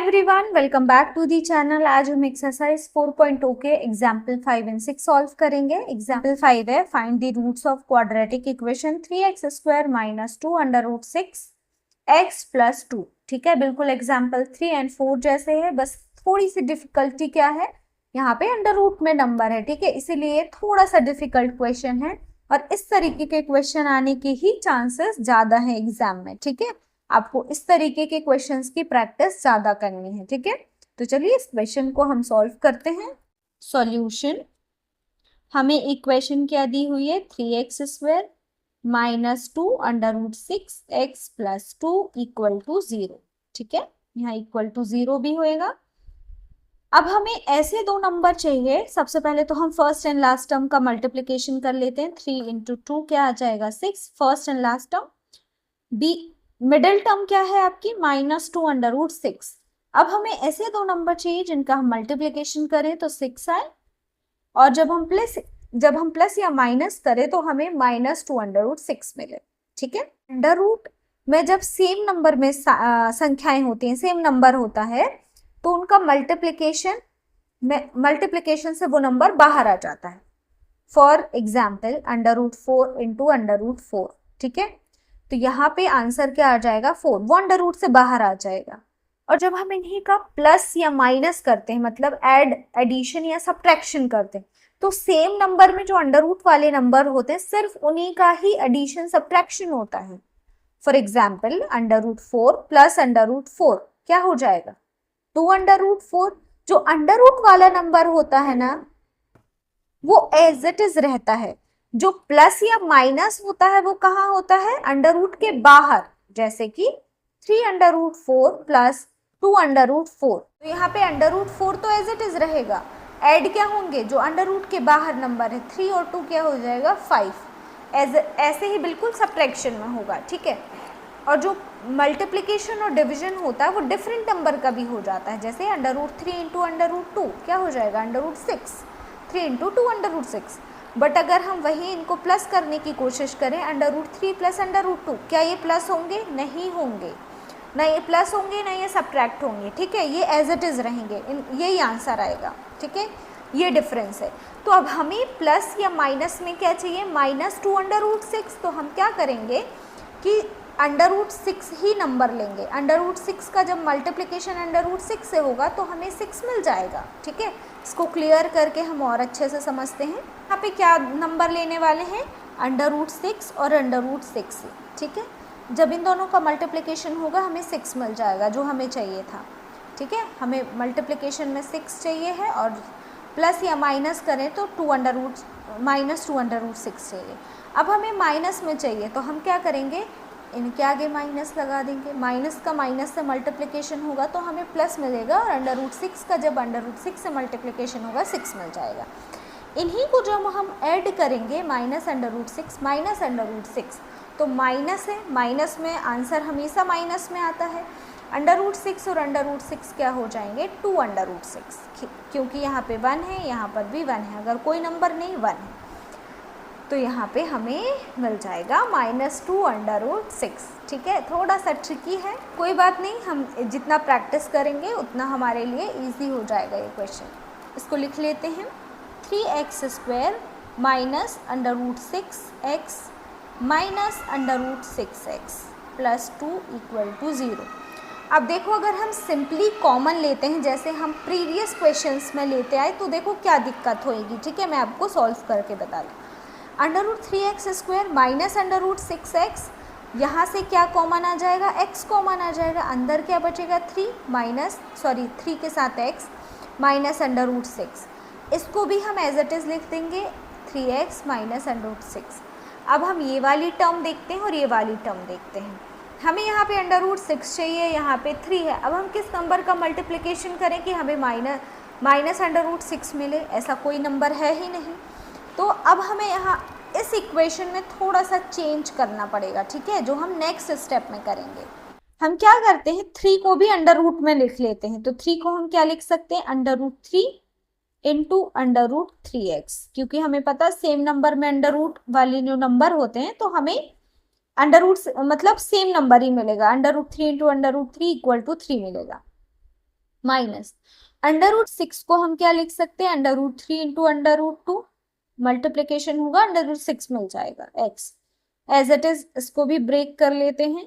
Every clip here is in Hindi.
Everyone, welcome back to the channel. आज हम एक्सरसाइज 4.2 के एग्जाम्पल 5 एंड 6 सॉल्व करेंगे। एग्जाम्पल 5 है find the roots of quadratic equation 3x² - 2 √ 6 x + 2। ठीक है, बिल्कुल एग्जाम्पल 3 एंड 4 जैसे है, बस थोड़ी सी डिफिकल्टी क्या है, यहाँ पे अंडर रूट में नंबर है। ठीक है, इसीलिए थोड़ा सा डिफिकल्ट क्वेश्चन है और इस तरीके के क्वेश्चन आने के ही चांसेस ज्यादा है एग्जाम में। ठीक है, आपको इस तरीके के क्वेश्चंस की प्रैक्टिस ज्यादा करनी है। ठीक है, तो चलिए इस क्वेश्चन को हम सॉल्व करते हैं। सॉल्यूशन, हमें इक्वेशन क्या दी हुई है, 3x² - 2 √ 6x + 2 = 0। ठीक है, यहाँ = 0 भी होएगा। अब हमें ऐसे दो नंबर चाहिए। सबसे पहले तो हम फर्स्ट एंड लास्ट टर्म का मल्टीप्लीकेशन कर लेते हैं। 3 × 2 क्या आ जाएगा, 6, first and last term. B middle term क्या है आपकी, -2 √ 6। अब हमें ऐसे दो नंबर चाहिए जिनका हम मल्टीप्लीकेशन करें तो 6 आए, और जब हम प्लस या माइनस करें तो हमें -2 √ 6 मिले। ठीक है, अंडर रूट में जब सेम नंबर में संख्याएं होती हैं, सेम नंबर होता है, तो उनका मल्टीप्लीकेशन से वो नंबर बाहर आ जाता है। For example √4 × √4। ठीक है, तो यहाँ पे आंसर क्या आ जाएगा, 4, वो अंडर रूट से बाहर आ जाएगा। और जब हम इन्हीं का प्लस या माइनस करते हैं, मतलब एडिशन या सब्ट्रैक्शन करते हैं, तो सेम नंबर में जो अंडर रूट वाले नंबर होते हैं, सिर्फ उन्हीं का ही एडिशन सब्ट्रैक्शन होता है। फॉर एग्जाम्पल √4 + √4 क्या हो जाएगा, 2 √4। जो अंडर रूट वाला नंबर होता है ना, वो एज इट इज रहता है। जो प्लस या माइनस होता है वो कहाँ होता है, अंडर रूट के बाहर, जैसे कि 3 √4 + 2 √4। तो यहाँ पे अंडर रूट 4 तो एज इट इज रहेगा। ऐड क्या होंगे, जो अंडर रूट के बाहर नंबर है, 3 और 2 क्या हो जाएगा, 5। ऐसे ही बिल्कुल सब्ट्रैक्शन में होगा। ठीक है, और जो मल्टीप्लीकेशन और डिवीजन होता है वो डिफरेंट नंबर का भी हो जाता है। जैसे √3 × √2 क्या हो जाएगा, √6। 3 × 2 √ 6। बट अगर हम वही इनको प्लस करने की कोशिश करें, √3 + √2, क्या ये प्लस होंगे, नहीं होंगे, ना ये प्लस होंगे ना ये सब्ट्रैक्ट होंगे। ठीक है, ये एज इट इज रहेंगे, यही आंसर आएगा। ठीक है, ये डिफरेंस है। तो अब हमें प्लस या माइनस में क्या चाहिए, -2 √ 6। तो हम क्या करेंगे कि √6 ही नंबर लेंगे। √6 का जब मल्टीप्लिकेशन √6 से होगा तो हमें 6 मिल जाएगा। ठीक है, इसको क्लियर करके हम और अच्छे से समझते हैं। यहाँ पे क्या नंबर लेने वाले हैं, √6 और √6। ठीक है, जब इन दोनों का मल्टीप्लिकेशन होगा हमें 6 मिल जाएगा, जो हमें चाहिए था। ठीक है, हमें मल्टीप्लिकेशन में 6 चाहिए है, और प्लस या माइनस करें तो -2 √ 6 चाहिए। अब हमें माइनस में चाहिए, तो हम क्या करेंगे, इनके आगे माइनस लगा देंगे। माइनस का माइनस से मल्टीप्लिकेशन होगा तो हमें प्लस मिलेगा, और √6 का जब √6 से मल्टीप्लिकेशन होगा 6 मिल जाएगा। इन्हीं को जब हम ऐड करेंगे, -√6 -√6, तो माइनस है, माइनस में आंसर हमेशा माइनस में आता है। √6 और √6 क्या हो जाएंगे, 2 √6, क्योंकि यहाँ पे 1 है, यहाँ पर भी 1 है, अगर कोई नंबर नहीं 1 है, तो यहाँ पे हमें मिल जाएगा -2 √6। ठीक है, थोड़ा सा ट्रिकी है, कोई बात नहीं, हम जितना प्रैक्टिस करेंगे उतना हमारे लिए इजी हो जाएगा ये क्वेश्चन। इसको लिख लेते हैं, 3x² - √6x - √6x + 2 = 0। अब देखो, अगर हम सिंपली कॉमन लेते हैं, जैसे हम प्रीवियस क्वेश्चंस में लेते आए, तो देखो क्या दिक्कत होएगी। ठीक है, मैं आपको सॉल्व करके बता दूँ। √3x² - √6x, यहाँ से क्या कॉमन आ जाएगा, x कॉमन आ जाएगा, अंदर क्या बचेगा, 3 के साथ x -√6। इसको भी हम एज इट इज़ लिख देंगे, 3x - √6। अब हम ये वाली टर्म देखते हैं और ये वाली टर्म देखते हैं। हमें यहाँ पे √6 चाहिए, यहाँ पे 3 है। अब हम किस नंबर का मल्टीप्लिकेशन करें कि हमें -√6 मिले, ऐसा कोई नंबर है ही नहीं। तो अब हमें यहाँ इस इक्वेशन में थोड़ा सा चेंज करना पड़ेगा। ठीक है, जो हम नेक्स्ट स्टेप में करेंगे, हम क्या करते हैं, 3 को भी अंडर रूट में लिख लेते हैं। तो 3 को हम क्या लिख सकते हैं, √3 × √3x, क्योंकि हमें पता सेम नंबर में अंडर रूट वाले जो नंबर होते हैं, तो हमें अंडर रूट मतलब सेम नंबर ही मिलेगा। √3 × √3 = 3 मिलेगा। माइनस √6 को हम क्या लिख सकते हैं, √3 इंटू √2, मल्टीप्लीकेशन होगा, √6 मिल जाएगा x एज इट इज। इसको भी ब्रेक कर लेते हैं,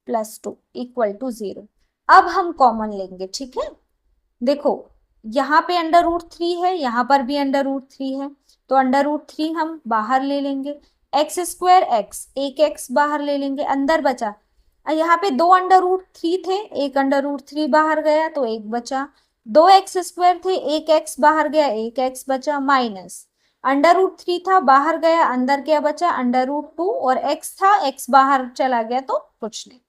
+2 इक्वल टू 0। अब हम कॉमन लेंगे, ठीक है। देखो यहाँ पे √3 है, यहाँ पर भी √3 है, तो √3 हम बाहर ले लेंगे, x² x, एक x बाहर ले लेंगे, अंदर बचा। यहाँ पे 2 √3 थे, एक √3 बाहर गया तो एक बचा, 2x² थे, एक x बाहर गया, एक x बचा, माइनस √3 था बाहर गया, अंदर क्या बचा, √2, और x था, x बाहर चला गया तो कुछ नहीं।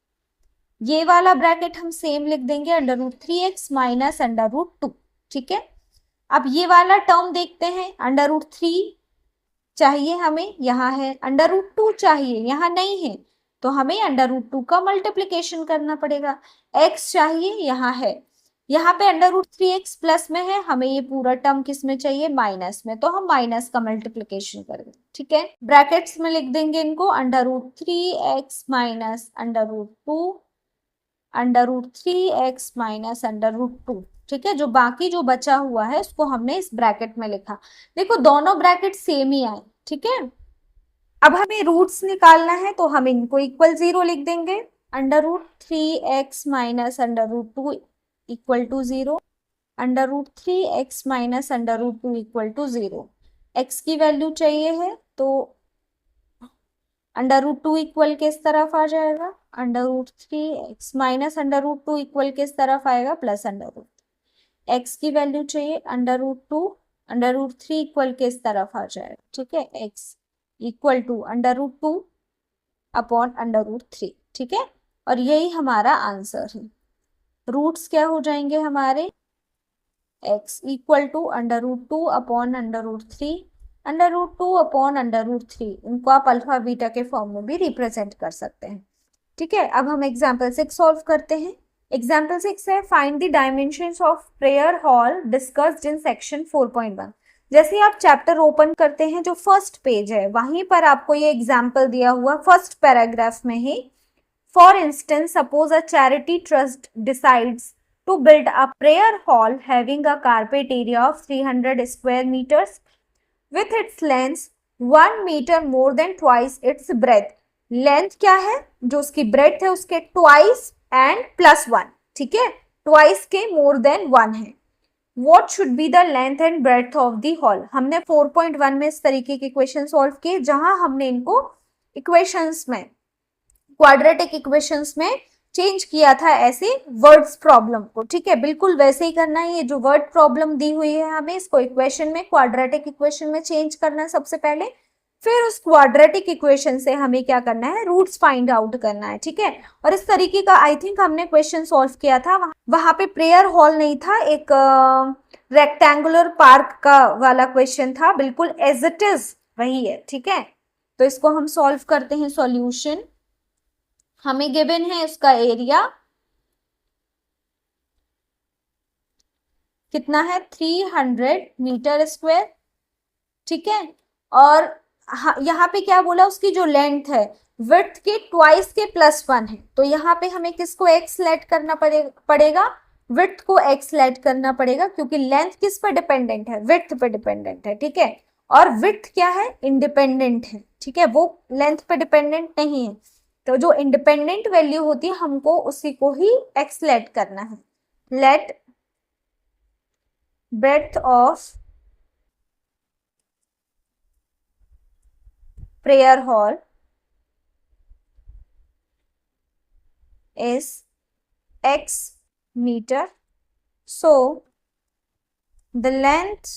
ये वाला ब्रैकेट हम सेम लिख देंगे, √3x माइनस √2, ठीक है। अब ये वाला टर्म देखते हैं, √3 चाहिए हमें, यहाँ है, √2 चाहिए, यहाँ नहीं है, तो हमें √2 का मल्टीप्लीकेशन करना पड़ेगा। x चाहिए, यहाँ है, यहाँ पे √3x प्लस में है, हमें ये पूरा टर्म किस में चाहिए, माइनस में, तो हम माइनस का मल्टीप्लीकेशन करेंगे, ठीक है। ब्रैकेट्स में लिख देंगे इनको, √3x माइनस √2, √3x माइनस √2, ठीक है। जो बाकी जो बचा हुआ है उसको हमने इस ब्रैकेट में लिखा। देखो दोनों ब्रैकेट सेम ही आए, ठीक है। अब हमें रूट्स निकालना है तो हम इनको इक्वल 0 लिख देंगे, √3x minus √2 equal to 0, √3x minus √2 equal to 0। x की वैल्यू चाहिए है तो √2 इक्वल किस तरफ आ जाएगा, √3x माइनस √2 इक्वल किस तरफ आएगा, प्लस √2। x की वैल्यू चाहिए, √2, √3 इक्वल किस तरफ आ जाएगा, ठीक है, x इक्वल टू √2 अपॉन √3, ठीक है। और यही हमारा आंसर है। रूट्स क्या हो जाएंगे हमारे, x equal to √2 upon √3, √2 upon √3, इनको आप अल्फा बीटा के फॉर्म में भी रिप्रेजेंट कर सकते हैं, ठीक है। अब हम एग्जाम्पल 6 सॉल्व करते हैं। एग्जाम्पल 6 है, find the dimensions of prayer hall discussed in section 4.1। जैसे आप चैप्टर ओपन करते हैं, जो फर्स्ट पेज है वहीं पर आपको ये एग्जाम्पल दिया हुआ फर्स्ट पैराग्राफ में ही, for instance suppose a charity trust decides to build a prayer hall having a carpet area of 300 square meters with its length 1 meter more than twice its breadth। Length क्या है, जो उसकी ब्रेथ है उसके ट्वाइस एंड +1, ठीक है, ट्वाइस के मोर देन 1 है। What should be the length and breadth of the hall। हमने 4.1 में इस तरीके के क्वेश्चन सॉल्व किए, जहां हमने इनको इक्वेशंस में, क्वाड्रेटिक इक्वेशंस में चेंज किया था ऐसे वर्ड्स प्रॉब्लम को, ठीक है। बिल्कुल वैसे ही करना है, ये जो वर्ड प्रॉब्लम दी हुई है हमें इसको इक्वेशन में, क्वाड्रेटिक इक्वेशन में चेंज करना है सबसे पहले, फिर उस क्वाड्रेटिक इक्वेशन से हमें क्या करना है, रूट्स फाइंड आउट करना है, ठीक है। और इस तरीके का आई थिंक हमने क्वेश्चन सॉल्व किया था, वहां पे प्रेयर हॉल नहीं था, एक रेक्टेंगुलर पार्क का वाला क्वेश्चन था, बिल्कुल एज इट इज वही है, ठीक है। तो इसको हम सॉल्व करते हैं। सॉल्यूशन हमें गिवन है उसका एरिया कितना है, 300 मीटर स्क्वायर, ठीक है। और यहाँ पे क्या बोला, उसकी जो लेंथ है विड्थ के ट्वाइस के +1 है, तो यहाँ पे हमें किसको x लेट करना पड़ेगा, विड्थ को x लेट करना पड़ेगा, क्योंकि लेंथ किस पर डिपेंडेंट है, विड्थ पे डिपेंडेंट है, ठीक है। और विड्थ क्या है, इंडिपेंडेंट है, ठीक है, वो लेंथ पे डिपेंडेंट नहीं है। तो जो इंडिपेंडेंट वैल्यू होती है हमको उसी को ही x लेट करना है। Let breadth of prayer hall is x meter, so the length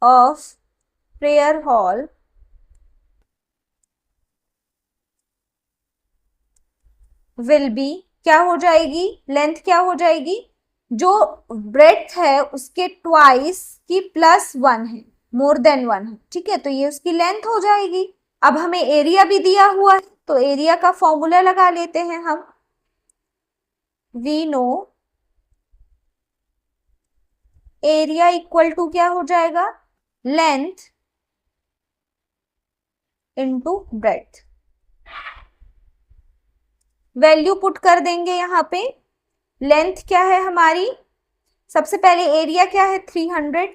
of prayer hall will be, क्या हो जाएगी, लेंथ क्या हो जाएगी, जो ब्रेथ है उसके ट्वाइस की +1 है, मोर देन 1 है, ठीक है, तो ये उसकी लेंथ हो जाएगी। अब हमें एरिया भी दिया हुआ है, तो एरिया का फॉर्मूला लगा लेते हैं हम। We know area equal to क्या हो जाएगा, length into breadth, value put कर देंगे यहाँ पे। लेंथ क्या है हमारी, सबसे पहले एरिया क्या है 300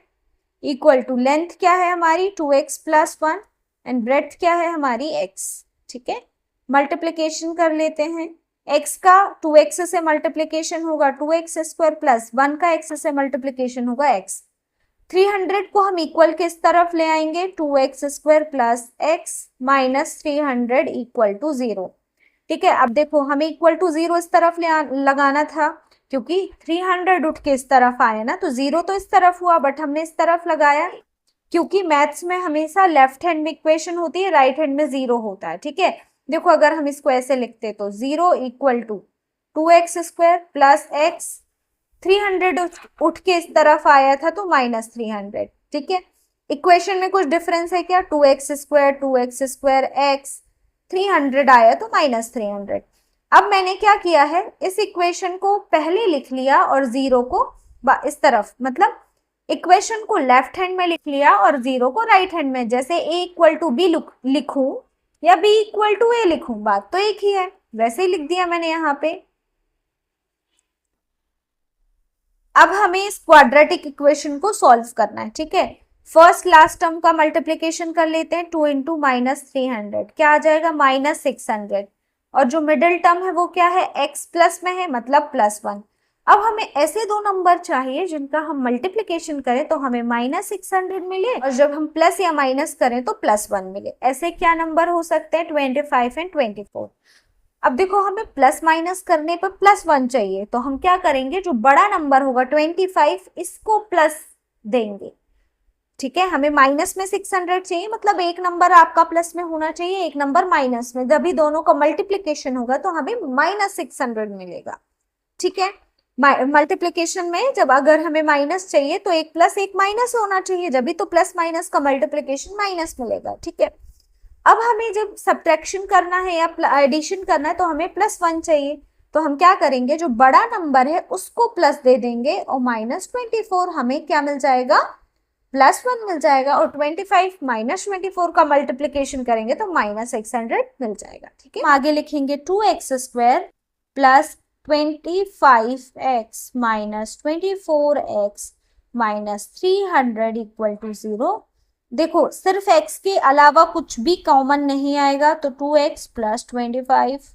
इक्वल टू लेंथ क्या है हमारी 2x प्लस 1 एंड ब्रेड्थ क्या है हमारी x। ठीक है, मल्टीप्लीकेशन कर लेते हैं। x का 2x से मल्टीप्लीकेशन होगा 2x स्क्वायर प्लस 1 का x से मल्टीप्लीकेशन होगा x। 300 को हम इक्वल किस तरफ ले आएंगे 2x square plus x minus 300 equal to 0। ठीक है, अब देखो हमें इक्वल टू 0 इस तरफ लगाना था, क्योंकि 300 उठ के इस तरफ आए ना, तो 0 तो इस तरफ हुआ बट हमने इस तरफ लगाया, क्योंकि मैथ्स में हमेशा लेफ्ट हैंड में इक्वेशन होती है, राइट हैंड में 0 होता है। ठीक है, देखो अगर हम इसको ऐसे लिखते तो 0 equal to 2x square plus x, 300 उठ के इस तरफ आया था तो माइनस 300। ठीक है, इक्वेशन में कुछ डिफरेंस है क्या, 2x स्क्वायर x, 300 आया तो माइनस 300। अब मैंने क्या किया है, इस इक्वेशन को पहले लिख लिया और 0 को इस तरफ, मतलब इक्वेशन को लेफ्ट हैंड में लिख लिया और 0 को राइट हैंड में। जैसे a इक्वल टू बी लिखूं या b इक्वल टू a लिखूं, बात तो एक ही है, वैसे ही लिख दिया मैंने यहाँ पे। अब हमें इस क्वाड्रेटिक इक्वेशन को सॉल्व करना है। ठीक है, फर्स्ट लास्ट टर्म का मल्टीप्लीकेशन कर लेते हैं, 2 इंटू माइनस 300 क्या आ जाएगा माइनस 600, और जो मिडिल टर्म है वो क्या है x प्लस में है, मतलब प्लस 1। अब हमें ऐसे दो नंबर चाहिए जिनका हम मल्टीप्लीकेशन करें तो हमें माइनस 600 मिले, और जब हम प्लस या माइनस करें तो प्लस 1 मिले। ऐसे क्या नंबर हो सकते हैं 25 एंड 24। अब देखो हमें प्लस माइनस करने पर प्लस 1 चाहिए, तो हम क्या करेंगे, जो बड़ा नंबर होगा 25 इसको प्लस देंगे। ठीक है, हमें माइनस में 600 चाहिए, मतलब एक नंबर आपका प्लस में होना चाहिए, एक नंबर माइनस में। जब भी दोनों का मल्टीप्लीकेशन होगा तो हमें माइनस 600 मिलेगा। ठीक है, मल्टीप्लीकेशन में जब अगर हमें माइनस चाहिए तो एक प्लस एक माइनस होना चाहिए, जब भी तो प्लस माइनस का मल्टीप्लीकेशन माइनस मिलेगा। ठीक है, अब हमें जब सब्ट्रैक्शन करना है या एडिशन करना है तो हमें प्लस 1 चाहिए, तो हम क्या करेंगे, जो बड़ा नंबर है उसको प्लस दे देंगे और माइनस 24 हमें क्या मिल जाएगा प्लस 1 मिल जाएगा, और 25 माइनस 24 का मल्टीप्लीकेशन करेंगे तो माइनस 600 मिल जाएगा। ठीक है, आगे लिखेंगे 2x square plus 25x minus 24x minus 300 equal to 0। देखो सिर्फ x के अलावा कुछ भी कॉमन नहीं आएगा, तो 2x प्लस 25,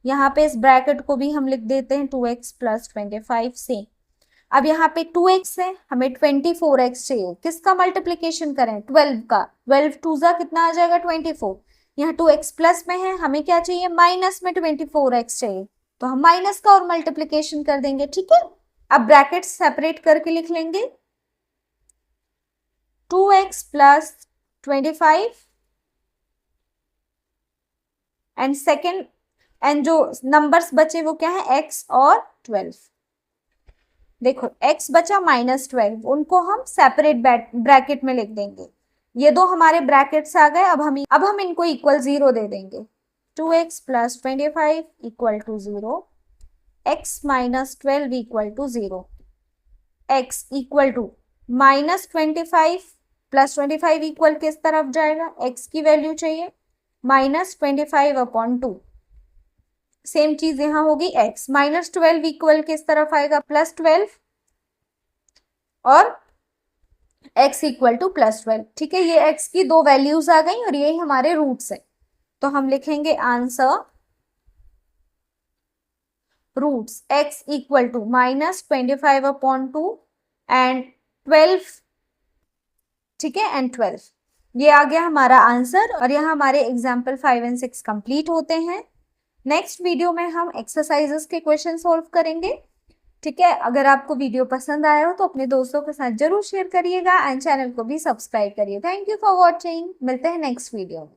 यहाँ पे इस ब्रैकेट को भी हम लिख देते हैं 2x प्लस 25 से। अब यहाँ पे 2x है, हमें 24x चाहिए, किसका मल्टीप्लीकेशन करें 12 का, 12 टू जा कितना आ जाएगा 24। यहाँ 2x प्लस में है, हमें क्या चाहिए माइनस में 24x चाहिए, तो हम माइनस का और मल्टीप्लीकेशन कर देंगे। ठीक है, अब ब्रैकेट सेपरेट करके लिख लेंगे 2x plus 25 and second, and जो नंबर्स बचे वो क्या है x और 12। देखो x बचा माइनस 12, उनको हम सेपरेट ब्रैकेट में लिख देंगे। ये दो हमारे ब्रैकेट्स आ गए, अब हम इनको इक्वल 0 दे देंगे। 2x plus 25 equal to 0, x minus 12 equal to 0, x equal to minus 25 plus 25 equal किस तरफ जाएगा, x की वैल्यू चाहिए माइनस 25 अपॉन 2। सेम चीज यहां होगी, x माइनस 12 इक्वल किस तरफ आएगा प्लस 12, और x इक्वल टू प्लस 12। ठीक है, ये x की दो वैल्यूज आ गई और ये हमारे रूट्स है, तो हम लिखेंगे answer roots x equal to minus 25 upon 2 and 12। ठीक है, एंड 12, ये आ गया हमारा आंसर, और यहाँ हमारे एग्जाम्पल 5 एंड 6 कंप्लीट होते हैं। नेक्स्ट वीडियो में हम एक्सरसाइजेस के क्वेश्चन सॉल्व करेंगे। ठीक है, अगर आपको वीडियो पसंद आया हो तो अपने दोस्तों के साथ जरूर शेयर करिएगा एंड चैनल को भी सब्सक्राइब करिए। थैंक यू फॉर वॉचिंग, मिलते हैं नेक्स्ट वीडियो में।